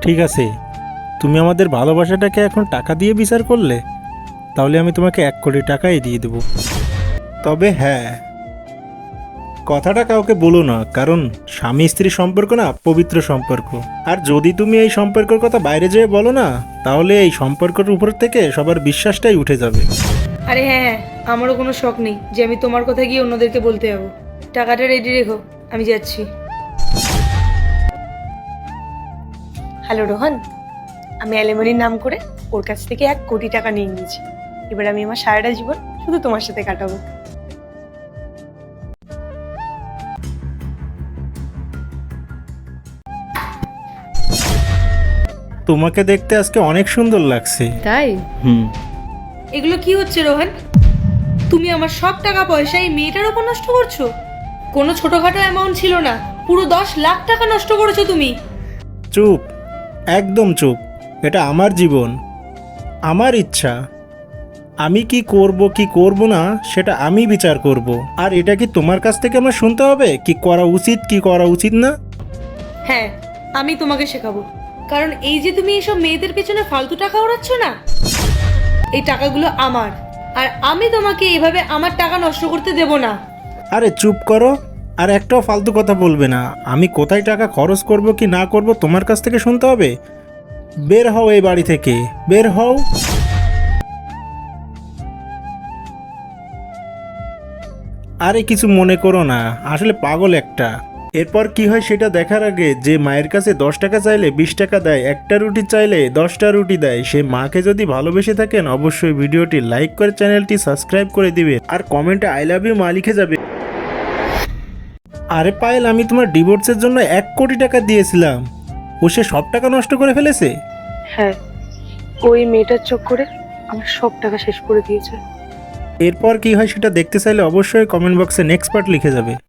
ঠিক আছে, তুমি আমাদের ভালোবাসাটাকে এখন টাকা দিয়ে বিচার করলে, তাহলে আমি তোমাকে 1 কোটি টাকাই দিয়ে দেব। তবে হ্যাঁ, কথাটা কাউকে বলো না, কারণ স্বামী স্ত্রী সম্পর্ক না পবিত্র সম্পর্ক। আর যদি তুমি এই সম্পর্কের কথা বাইরে যেয়ে বলো না, তাহলে এই সম্পর্কের উপর থেকে সবার বিশ্বাসটাই উঠে যাবে। আরে হ্যাঁ হ্যাঁ, আমারও কোনো শখ নেই যে আমি তোমার কথা গিয়ে অন্যদেরকে বলতে যাবো। টাকাটা রেডি রেখো, আমি যাচ্ছি। হ্যালো রোহন, আমি অ্যালেমনির নাম করে ওর কাছ থেকে 1 কোটি টাকা নিয়ে নিয়েছি। এবার আমি আমার সারাটা জীবন শুধু তোমার সাথে কাটাবো। তোমাকে দেখতে আজকে অনেক সুন্দর লাগছে। তাই? হুম। এগুলো কি হচ্ছে রোহন? তুমি আমার সব টাকা পয়সা এই মেয়েটার উপর নষ্ট করছো। কোনো ছোটখাটো অ্যামাউন্ট ছিল না, পুরো 10 লাখ টাকা নষ্ট করেছো তুমি। চুপ, একদম চুপ। এটা আমার জীবন, আমার ইচ্ছা। আমি কি করব কি করব না সেটা আমি বিচার করব। আর এটা কি তোমার কাছ থেকে আমার শুনতে হবে কি করা উচিত কি করা উচিত না? হ্যাঁ, আমি তোমাকে শেখাবো। কারণ এই যে তুমি এইসব মেয়েদের পেছনে ফালতু টাকা ওড়াচ্ছ না, এই টাকাগুলো আমার। আর আমি তোমাকে এইভাবে আমার টাকা নষ্ট করতে দেব না। আরে চুপ করো, আর একটাও ফালতু কথা বলবে না। আমি কোথায় টাকা খরচ করব কি না করব তোমার কাছ থেকে শুনতে হবে? বের হও এই বাড়ি থেকে, বের হও। আরে কিছু মনে করো না, আসলে পাগল একটা। এরপর কি হয় সেটা দেখার আগে, যে মায়ের কাছে 10 টাকা চাইলে 20 টাকা দেয়, একটা রুটি চাইলে 10টা রুটি দেয়, সে মাকে যদি ভালোবেসে থাকেন অবশ্যই ভিডিওটি লাইক করে চ্যানেলটি সাবস্ক্রাইব করে দিবেন আর কমেন্টে আই লাভ ইউ মা লিখে যাবে। আরে পায়েল, আমি তোমার ডিভোর্সের জন্য 1 কোটি টাকা দিয়েছিলাম, ও সে সব টাকা নষ্ট করে ফেলেছে। হ্যাঁ, ওই মেয়েটার চক্করে আমার সব টাকা শেষ করে দিয়েছে। এরপর কি হয় সেটা দেখতে চাইলে অবশ্যই কমেন্ট বক্সে নেক্সট পার্ট লিখে যাবে।